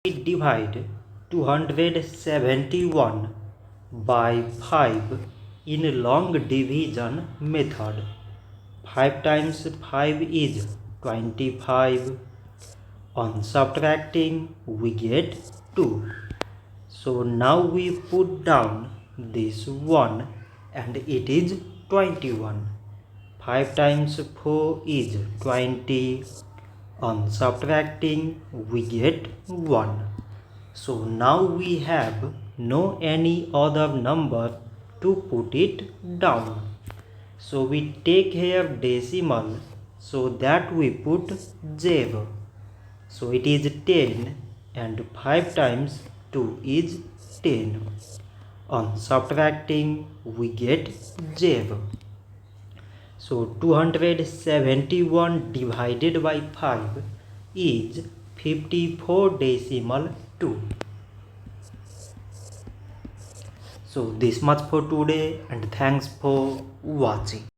We divide 271 by 5 in long division method. 5 times 5 is 25. On subtracting we get 2. So now we put down this 1 and it is 21. 5 times 4 is 20. On subtracting we get 1. So now we have no any other number to put it down. So we take here decimal so that we put 0. So it is 10 and 5 times 2 is 10. On subtracting we get 0. So 271 divided by 5 is 54.2. So this much for today and thanks for watching.